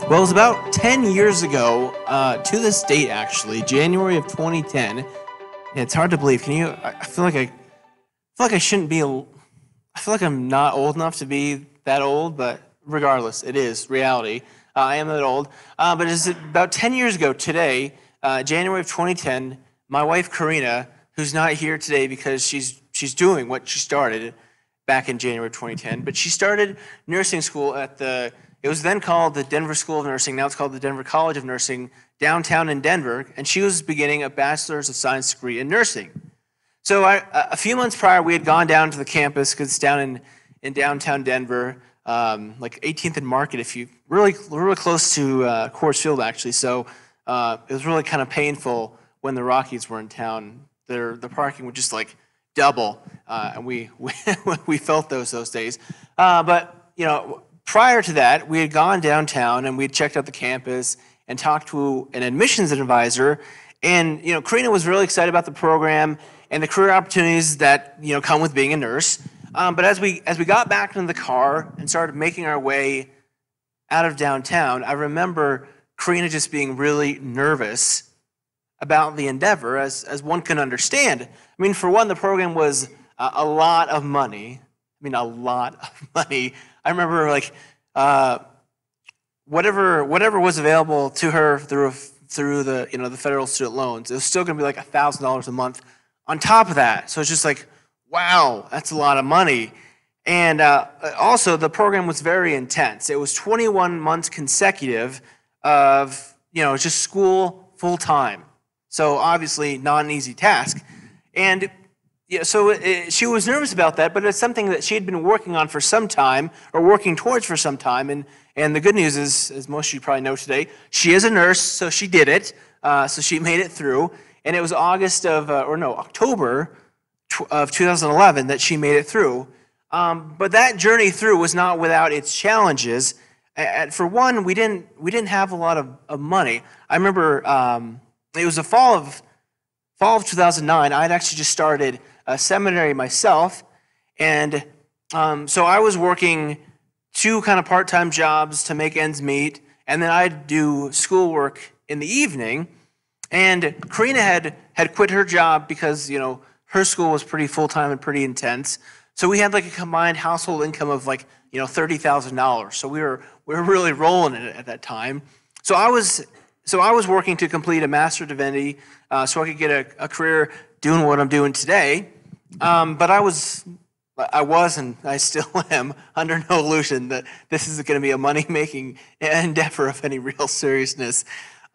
Well, it was about 10 years ago, to this date actually, January of 2010. And it's hard to believe. I feel like I shouldn't be. I feel like I'm not old enough to be that old, but regardless, it is reality. I am that old. But it's about 10 years ago today, January of 2010. My wife Karina, who's not here today because she's doing what she started back in January 2010, but she started nursing school it was then called the Denver School of Nursing, now it's called the Denver College of Nursing, downtown in Denver, and she was beginning a Bachelor's of Science degree in nursing. So a few months prior, we had gone down to the campus, because it's down in downtown Denver, like 18th and Market, if you really close to Coors Field, actually. So it was really kind of painful when the Rockies were in town. The parking would just like double, and we we felt those days. But prior to that, we had gone downtown and we had checked out the campus and talked to an admissions advisor. And Karina was really excited about the program and the career opportunities that come with being a nurse. But as we got back into the car and started making our way out of downtown, I remember Karina just being really nervous about the endeavor, as one can understand. I mean, for one, the program was a lot of money. I mean, a lot of money. I remember whatever was available to her through the the federal student loans, it was still going to be like $1,000 a month on top of that. So it's just like, wow, that's a lot of money. And also, the program was very intense. It was 21 months consecutive of just school full time. So obviously, not an easy task. And she was nervous about that, but it's something that she had been working on for some time, or working towards for some time. And the good news is, as most of you probably know today, she is a nurse, so she did it. So she made it through. And it was October of 2011 that she made it through. But that journey through was not without its challenges. For one, we didn't have a lot of money. I remember it was the fall of 2009. I had actually just started a seminary myself, and so I was working 2 kind of part-time jobs to make ends meet, and then I'd do schoolwork in the evening. And Karina had quit her job because her school was pretty full-time and pretty intense. So we had like a combined household income of like $30,000. So we were really rolling in it at that time. So I was working to complete a Master of Divinity, so I could get a career doing what I'm doing today. But I was, and I still am, under no illusion that this is going to be a money-making endeavor of any real seriousness.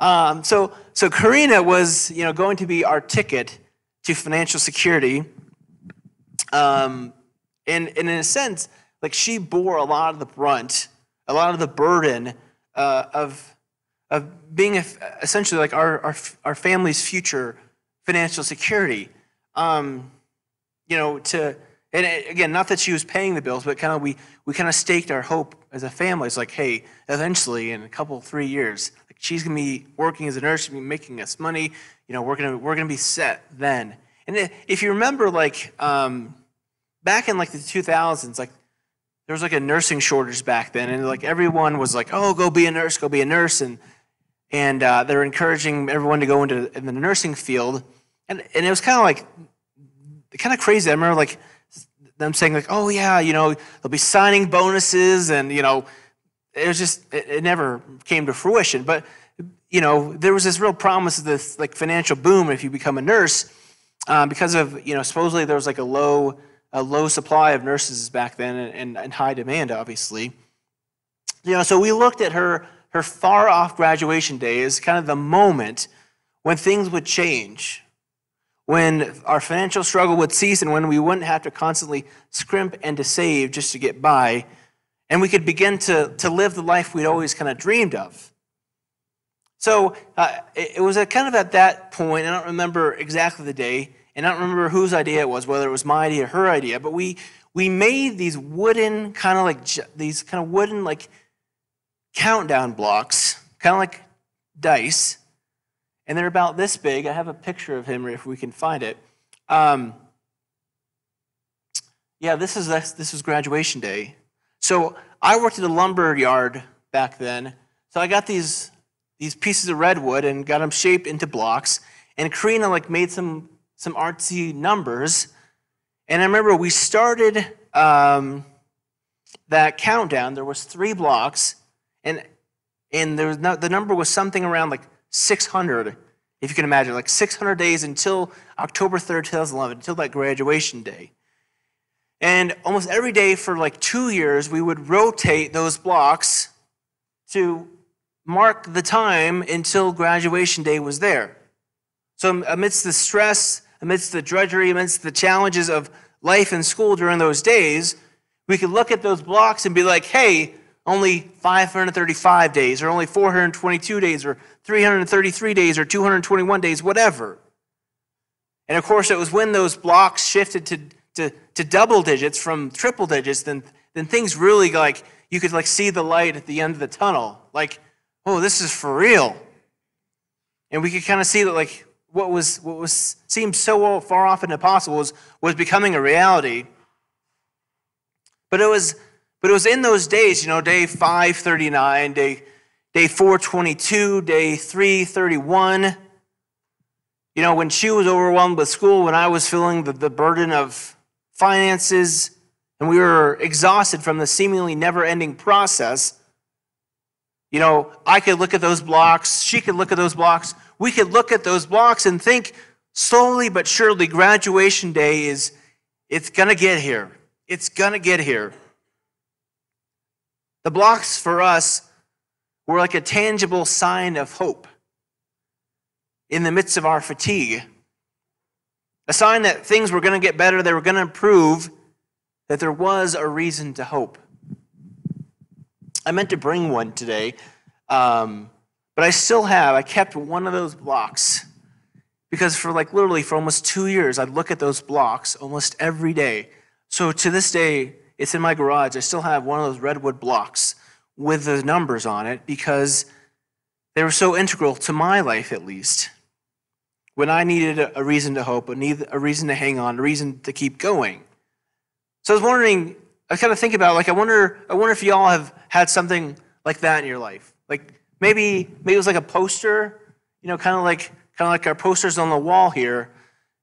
So Karina was, going to be our ticket to financial security. And in a sense, like, she bore a lot of the brunt, a lot of the burden of being essentially like our family's future financial security. And again, not that she was paying the bills, but we kind of staked our hope as a family. It's like, hey, eventually in a couple, 3 years, like, she's gonna be working as a nurse, she's gonna be making us money. We're gonna be set then. And if you remember, back in the 2000s, there was a nursing shortage back then, and everyone was like, oh, go be a nurse, and they were encouraging everyone to go in the nursing field, and it was kind of crazy. I remember them saying oh yeah, they'll be signing bonuses, and it was just it never came to fruition. But there was this real promise of this financial boom if you become a nurse, because of supposedly there was a low supply of nurses back then, and high demand, obviously. So we looked at her far off graduation day as kind of the moment when things would change, when our financial struggle would cease, and when we wouldn't have to constantly scrimp and to save just to get by, and we could begin to live the life we'd always kind of dreamed of. So it was at that point. I don't remember exactly the day, and I don't remember whose idea it was, whether it was my idea or her idea, but we made these wooden countdown blocks, kind of like dice, and they're about this big. I have a picture of him if we can find it. This was graduation day. So I worked at a lumber yard back then. So I got these pieces of redwood and got them shaped into blocks. And Karina like made some artsy numbers. And I remember we started that countdown. There was 3 blocks, and there was the number was something around like 600, if you can imagine, like 600 days until October 3rd, 2011, until that graduation day. And almost every day for like 2 years, we would rotate those blocks to mark the time until graduation day was there. So amidst the stress, amidst the drudgery, amidst the challenges of life and school during those days, we could look at those blocks and be like, hey, only 535 days, or only 422 days, or 333 days, or 221 days, whatever. And of course, it was when those blocks shifted to double digits from triple digits, then things really like, you could like see the light at the end of the tunnel. Like, oh, this is for real. And we could kind of see that like what was seemed so far off and impossible was becoming a reality. But it was in those days, day 539, day 422, day 331. When she was overwhelmed with school, when I was feeling the burden of finances, and we were exhausted from the seemingly never-ending process, I could look at those blocks, she could look at those blocks, we could look at those blocks and think slowly but surely graduation day it's going to get here. It's going to get here. The blocks for us were like a tangible sign of hope in the midst of our fatigue. A sign that things were going to get better, they were going to improve, that there was a reason to hope. I meant to bring one today, but I kept one of those blocks because for literally for almost 2 years, I'd look at those blocks almost every day. So to this day, it's in my garage. I still have one of those redwood blocks with the numbers on it because they were so integral to my life, at least. When I needed a reason to hope, a reason to hang on, a reason to keep going. So I was wondering, I kind of think about, I wonder if y'all have had something like that in your life. Like maybe it was like a poster, kind of like our posters on the wall here.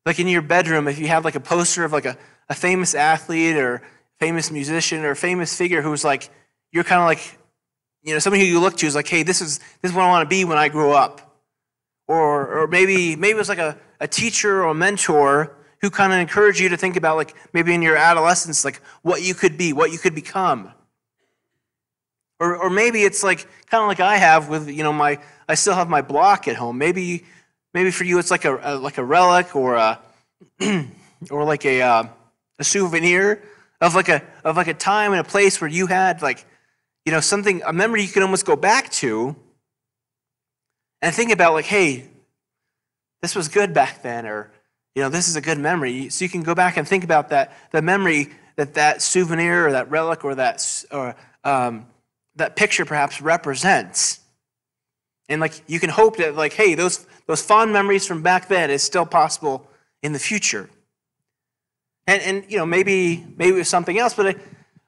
Like in your bedroom, if you have like a poster of like a famous athlete or famous musician or famous figure who's like, you're kind of like, somebody who you look to is like, hey, this is what I want to be when I grow up. Or maybe it was like a teacher or a mentor who kind of encouraged you to think about like maybe in your adolescence, like what you could be, what you could become. Or maybe it's like kind of like I have with, I still have my block at home. Maybe for you it's like a relic or or like a souvenir of like a time and a place where you had like, something, a memory you can almost go back to and think about like, hey, this was good back then, or, this is a good memory. So you can go back and think about the memory that souvenir or that relic or that picture perhaps represents. And like, you can hope that like, hey, those fond memories from back then is still possible in the future. And maybe it was something else, but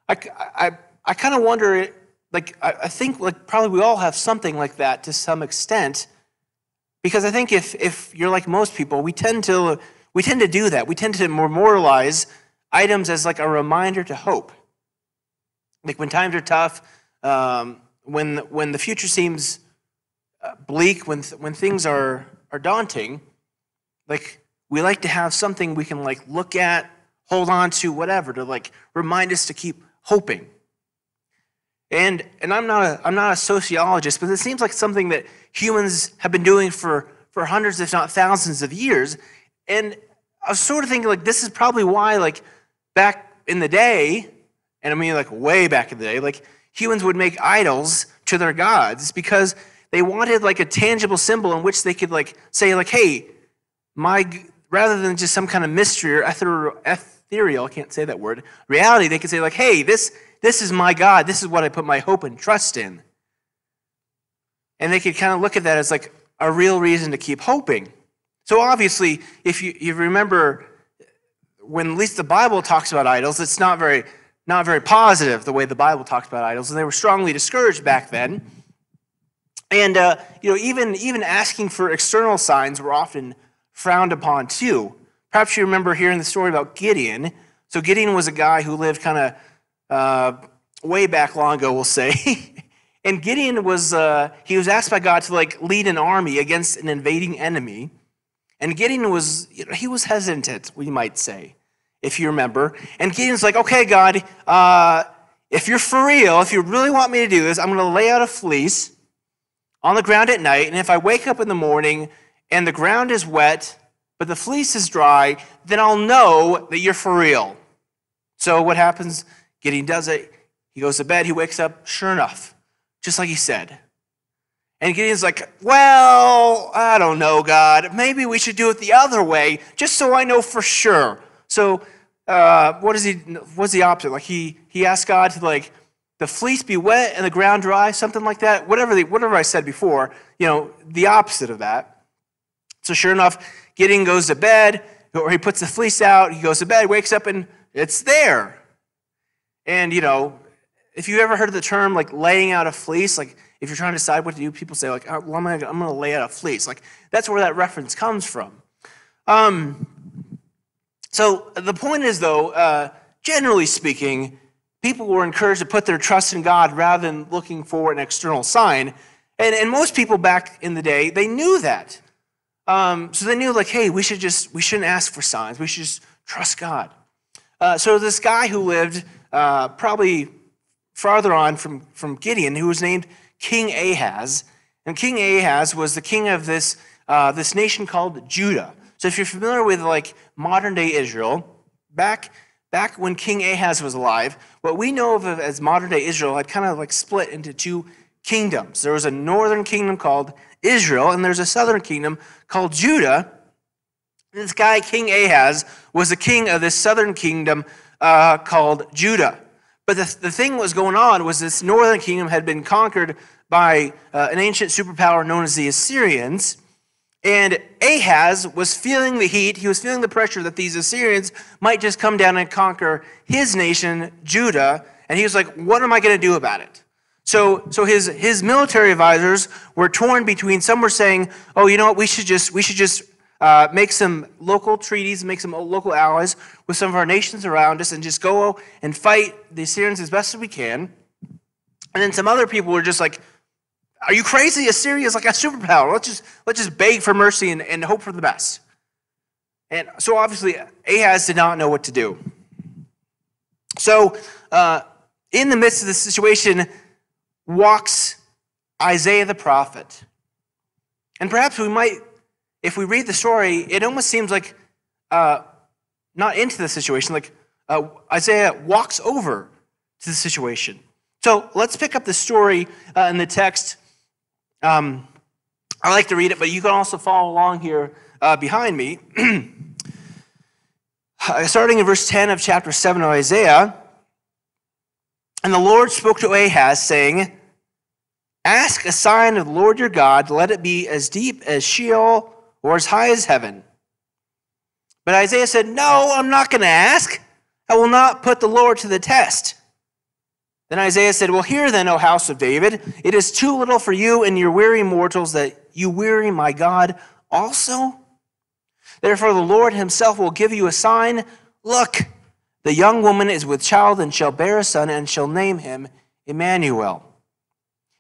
I kind of wonder, like, I think like probably we all have something like that to some extent, because I think if you're like most people, we tend to do that. We tend to memorialize items as like a reminder to hope. Like when times are tough, when the future seems bleak, when things are daunting, like we like to have something we can like look at, hold on to, whatever, to like remind us to keep hoping. And I'm not a sociologist, but it seems like something that humans have been doing for hundreds, if not thousands of years. And I was sort of thinking like this is probably why like back in the day, and I mean like way back in the day, like humans would make idols to their gods because they wanted like a tangible symbol in which they could like say like, hey, rather than just some kind of mystery or ethereal, I can't say that word, reality, they could say like, hey, this is my God. This is what I put my hope and trust in. And they could kind of look at that as like a real reason to keep hoping. So obviously, if you remember, when at least the Bible talks about idols, it's not very positive the way the Bible talks about idols, and they were strongly discouraged back then. And even asking for external signs were often frowned upon too. Perhaps you remember hearing the story about Gideon. So Gideon was a guy who lived kind of way back long ago, we'll say. And Gideon was asked by God to lead an army against an invading enemy. And Gideon was hesitant, we might say, if you remember. And Gideon's like, okay, God, if you're for real, if you really want me to do this, I'm going to lay out a fleece on the ground at night, and if I wake up in the morning and the ground is wet, but the fleece is dry, then I'll know that you're for real. So what happens? Gideon does it. He goes to bed. He wakes up, sure enough, just like he said. And Gideon's like, well, I don't know, God. Maybe we should do it the other way, just so I know for sure. So what's the opposite? Like he asked God to the fleece be wet and the ground dry, something like that. Whatever I said before, the opposite of that. So sure enough, Gideon goes to bed, or he puts the fleece out, he goes to bed, wakes up, and it's there. And, if you ever heard of the term, laying out a fleece, if you're trying to decide what to do, people say, well, I'm going to lay out a fleece. That's where that reference comes from. So the point is, though, generally speaking, people were encouraged to put their trust in God rather than looking for an external sign. And most people back in the day, they knew that. So they knew, hey, we shouldn't ask for signs. We should just trust God. So this guy who lived probably farther on from Gideon, who was named King Ahaz. And King Ahaz was the king of this nation called Judah. So if you're familiar with modern-day Israel, back when King Ahaz was alive, what we know of as modern-day Israel had kind of split into two kingdoms. There was a northern kingdom called Israel, and there's a southern kingdom called Judah. This guy, King Ahaz, was the king of this southern kingdom called Judah. But the thing that was going on was this northern kingdom had been conquered by an ancient superpower known as the Assyrians. And Ahaz was feeling the heat, he was feeling the pressure that these Assyrians might just come down and conquer his nation, Judah, and he was like, what am I going to do about it? So his military advisors were torn between, some were saying, oh, you know what, we should just make some local treaties, make some local allies with some of our nations around us and just go and fight the Assyrians as best as we can. And then some other people were just like, are you crazy? Assyria is like a superpower. Let's just beg for mercy and hope for the best. And so obviously Ahaz did not know what to do. So in the midst of the situation walks Isaiah the prophet. And perhaps we might, if we read the story, it almost seems like not into the situation, Isaiah walks over to the situation. So let's pick up the story in the text. I like to read it, but you can also follow along here behind me. Starting in verse 10 of chapter 7 of Isaiah. And the Lord spoke to Ahaz, saying, ask a sign of the Lord your God, let it be as deep as Sheol or as high as heaven. But Isaiah said, no, I'm not going to ask. I will not put the Lord to the test. Then Isaiah said, well, hear then, O house of David, it is too little for you and your weary mortals that you weary my God also. Therefore the Lord himself will give you a sign. Look, the young woman is with child and shall bear a son and shall name him Emmanuel.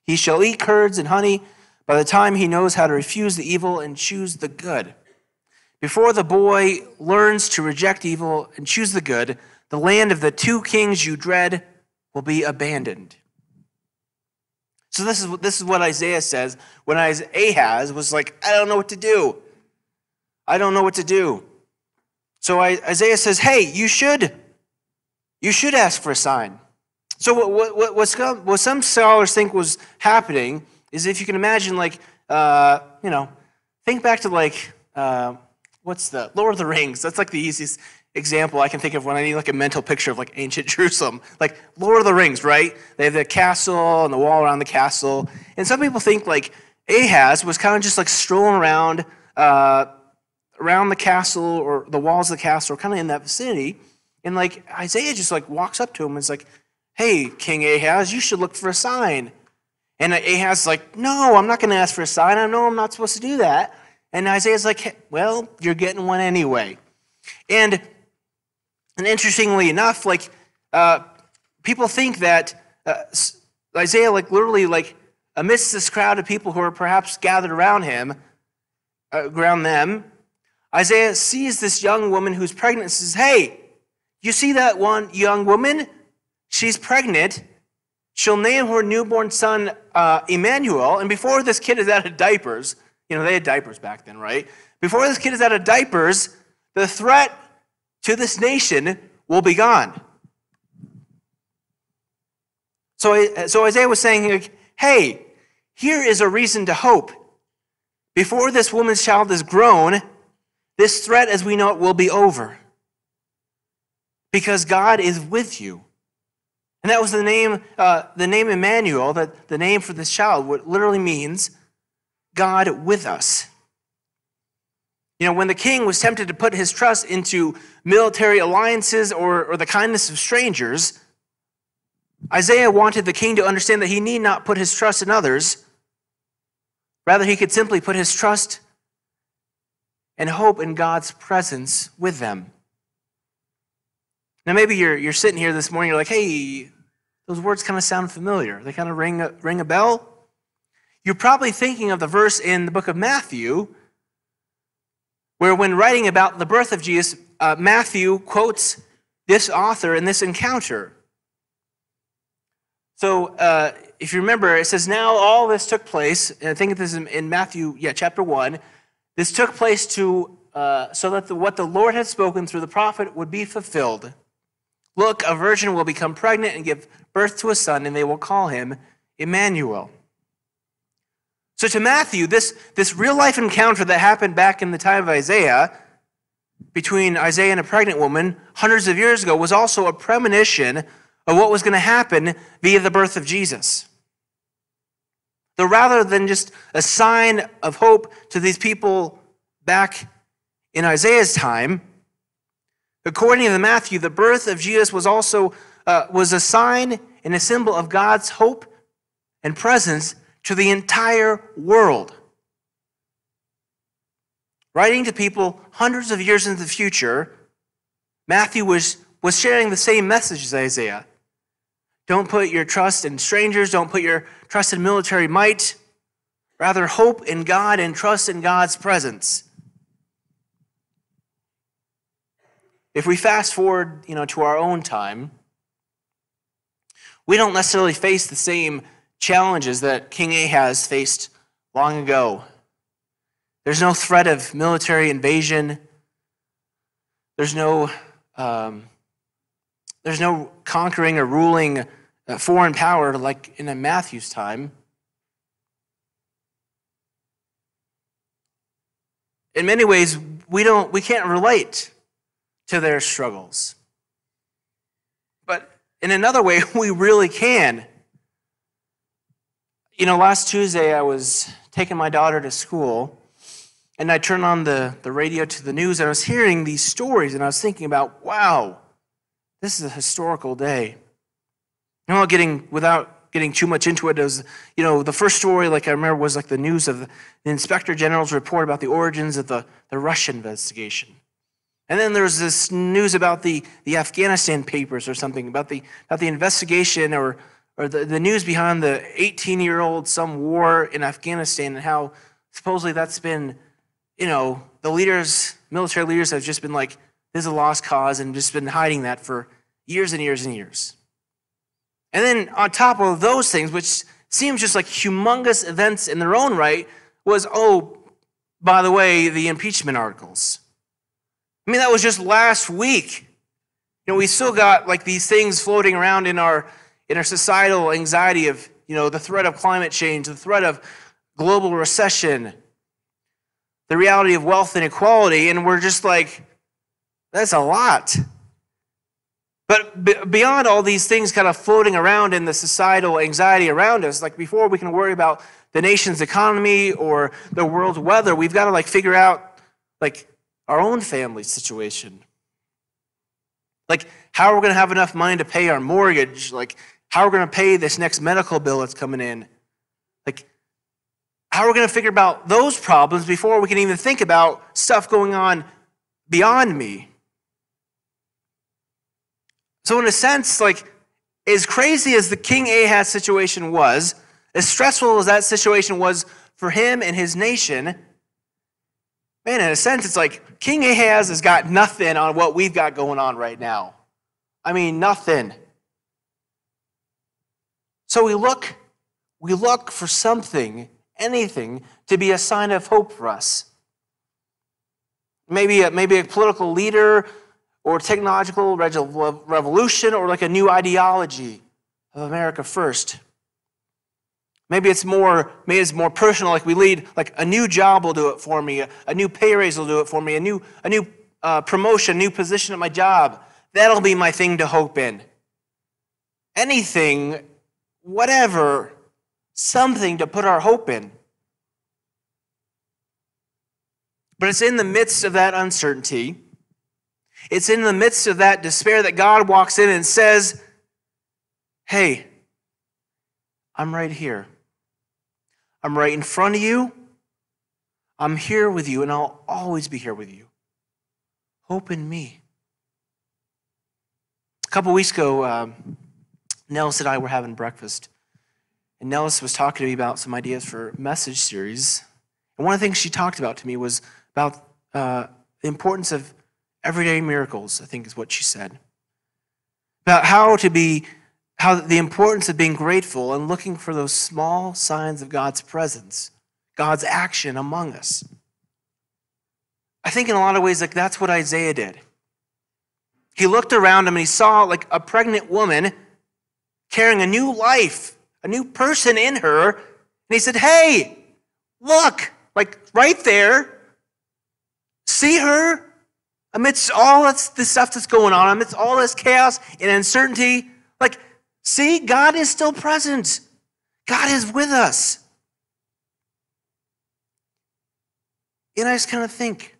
He shall eat curds and honey by the time he knows how to refuse the evil and choose the good. Before the boy learns to reject evil and choose the good, the land of the two kings you dread will be abandoned. So this is what Isaiah says when Ahaz was like, I don't know what to do. I don't know what to do. So Isaiah says, hey, you should ask for a sign. So what some scholars think was happening is, if you can imagine, think back to what's the Lord of the Rings? That's the easiest example I can think of when I need a mental picture of ancient Jerusalem. Lord of the Rings, right? They have the castle and the wall around the castle. And some people think Ahaz was kind of just strolling around the castle or the walls of the castle, or kind of in that vicinity. And Isaiah just walks up to him and is like, hey, King Ahaz, you should look for a sign. And Ahaz's like, no, I'm not going to ask for a sign. I know I'm not supposed to do that. And Isaiah's like, hey, well, you're getting one anyway. And interestingly enough, like people think that Isaiah, like literally, like amidst this crowd of people who are perhaps gathered around him, around them, Isaiah sees this young woman who's pregnant and says, hey, you see that one young woman? She's pregnant. She'll name her newborn son Emmanuel. And before this kid is out of diapers, they had diapers back then, right? Before this kid is out of diapers, the threat to this nation will be gone. So Isaiah was saying, like, hey, here is a reason to hope. Before this woman's child is grown, this threat as we know it will be over. Because God is with you. And that was the name Emmanuel, that the name for this child, what literally means God with us. When the king was tempted to put his trust into military alliances or the kindness of strangers, Isaiah wanted the king to understand that he need not put his trust in others. Rather, he could simply put his trust and hope in God's presence with them. Now, maybe you're sitting here this morning, you're like, hey, those words kind of sound familiar. They kind of ring a bell. You're probably thinking of the verse in the book of Matthew, where when writing about the birth of Jesus, Matthew quotes this author in this encounter. So if you remember, it says, now all this took place, and I think this is in Matthew, chapter 1, this took place so that what the Lord had spoken through the prophet would be fulfilled. Look, a virgin will become pregnant and give birth to a son, and they will call him Emmanuel. So to Matthew, this real-life encounter that happened back in the time of Isaiah, between Isaiah and a pregnant woman, hundreds of years ago, was also a premonition of what was going to happen via the birth of Jesus. So rather than just a sign of hope to these people back in Isaiah's time, according to Matthew, the birth of Jesus was also was a sign and a symbol of God's hope and presence to the entire world. Writing to people hundreds of years into the future, Matthew was sharing the same message as Isaiah. Don't put your trust in strangers. Don't put your trust in military might. Rather, hope in God and trust in God's presence. If we fast forward, to our own time, we don't necessarily face the same challenges that King Ahaz faced long ago. There's no threat of military invasion. There's no conquering or ruling foreign power like in Matthew's time. In many ways, we can't relate to their struggles. But in another way, we really can. Last Tuesday I was taking my daughter to school, and I turned on the radio to the news, and I was hearing these stories, and I was thinking about, wow, this is a historical day. Without getting too much into it, it was, the first story, like I remember, was like the news of the Inspector General's report about the origins of the Russia investigation. And then there was this news about the Afghanistan papers or something, about the investigation or the news behind the 18-year-old some war in Afghanistan, and how supposedly that's been, the military leaders have just been like, this is a lost cause, and just been hiding that for years and years and years. And then on top of those things, which seems just like humongous events in their own right, was, by the way, the impeachment articles. That was just last week. We still got like these things floating around in our societal anxiety of, the threat of climate change, the threat of global recession, the reality of wealth inequality, and we're just like, that's a lot. But beyond all these things kind of floating around in the societal anxiety around us, like before we can worry about the nation's economy or the world's weather, we've got to figure out our own family situation. How we're going to have enough money to pay our mortgage, how we're going to pay this next medical bill that's coming in. How are we going to figure out those problems before we can even think about stuff going on beyond me? So in a sense, like, as crazy as the King Ahaz situation was, as stressful as that situation was for him and his nation, man, in a sense, it's like King Ahaz has got nothing on what we've got going on right now. I mean, nothing. So we look for something, anything, to be a sign of hope for us. Maybe a political leader, or technological revolution, or like a new ideology of America first. Maybe it's more personal, like we lead, like a new job will do it for me, a new pay raise will do it for me, a new promotion, new position at my job. That'll be my thing to hope in. Anything, whatever, something to put our hope in. But it's in the midst of that uncertainty, it's in the midst of that despair that God walks in and says, hey, I'm right here. I'm right in front of you. I'm here with you, and I'll always be here with you. Hope in me. A couple weeks ago, Nellis and I were having breakfast, and Nellis was talking to me about some ideas for a message series. And one of the things she talked about to me was about the importance of everyday miracles, I think is what she said. About how the importance of being grateful and looking for those small signs of God's presence, God's action among us. I think in a lot of ways, like that's what Isaiah did. He looked around him and he saw like a pregnant woman carrying a new life, a new person in her, and he said, hey, look, like right there, see her? Amidst all the stuff that's going on, amidst all this chaos and uncertainty, like, see, God is still present. God is with us. And I just kind of think,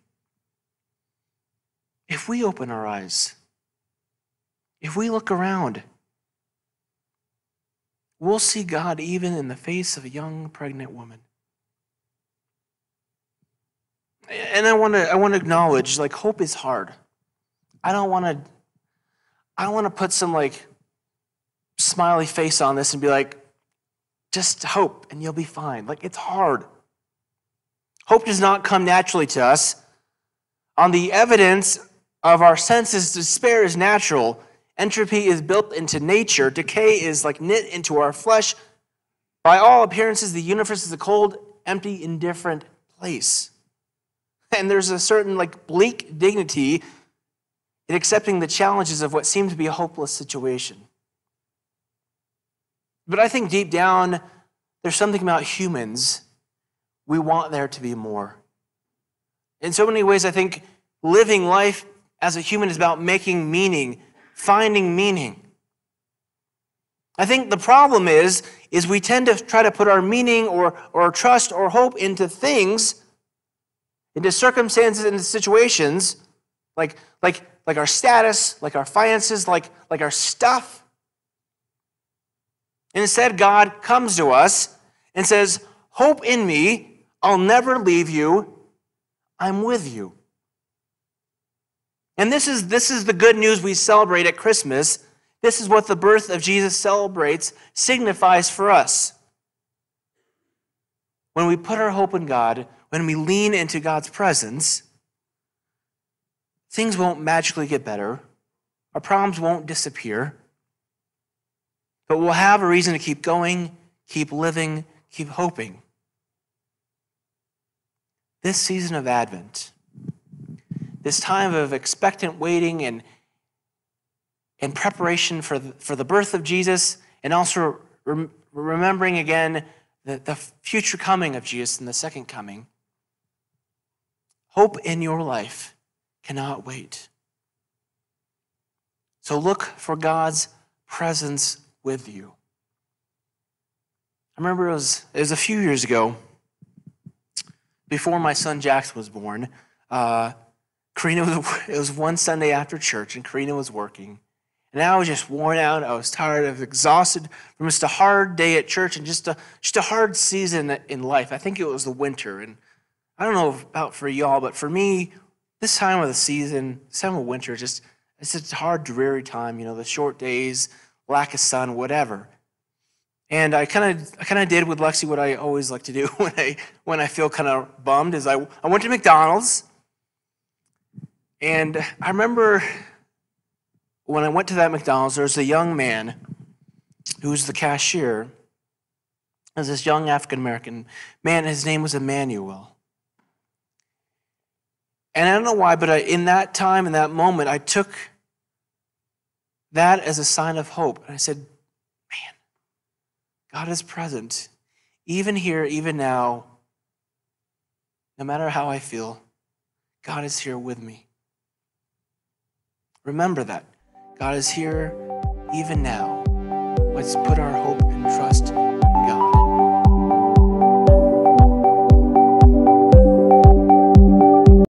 if we open our eyes, if we look around, we'll see God even in the face of a young pregnant woman. And I want to acknowledge, like, hope is hard. I don't want to put some like smiley face on this and be like, just hope and you'll be fine. Like, it's hard. Hope does not come naturally to us. On the evidence of our senses, despair is natural. Entropy is built into nature. Decay is like knit into our flesh. By all appearances, the universe is a cold, empty, indifferent place. And there's a certain like bleak dignity in accepting the challenges of what seems to be a hopeless situation. But I think deep down, there's something about humans. We want there to be more. In so many ways, I think living life as a human is about making meaning, finding meaning. I think the problem is we tend to try to put our meaning or trust or hope into things, into circumstances, into situations, like our status, like our finances, like our stuff. And instead, God comes to us and says, hope in me, I'll never leave you, I'm with you. And this is the good news we celebrate at Christmas. This is what the birth of Jesus signifies for us. When we put our hope in God, when we lean into God's presence, things won't magically get better. Our problems won't disappear. But we'll have a reason to keep going, keep living, keep hoping. This season of Advent, this time of expectant waiting and preparation for the birth of Jesus, and also remembering again the future coming of Jesus and the second coming, hope in your life cannot wait. So look for God's presence with you. I remember it was a few years ago, before my son Jackson was born. It was one Sunday after church, and Karina was working. And I was just worn out. I was tired. I was exhausted from just a hard day at church and just a hard season in life. I think it was the winter. And I don't know about for y'all, but for me, this time of the season, this time of winter, it's a hard, dreary time. The short days, lack of sun, whatever. And I kind of did with Lexi what I always like to do when I feel kind of bummed. Is I went to McDonald's, and I remember when I went to that McDonald's, there was a young man who was the cashier. There was this young African-American man. His name was Emmanuel. And I don't know why, but in that time, in that moment, I took that as a sign of hope. And I said, man, God is present. Even here, even now, no matter how I feel, God is here with me. Remember that. God is here even now. Let's put our hope and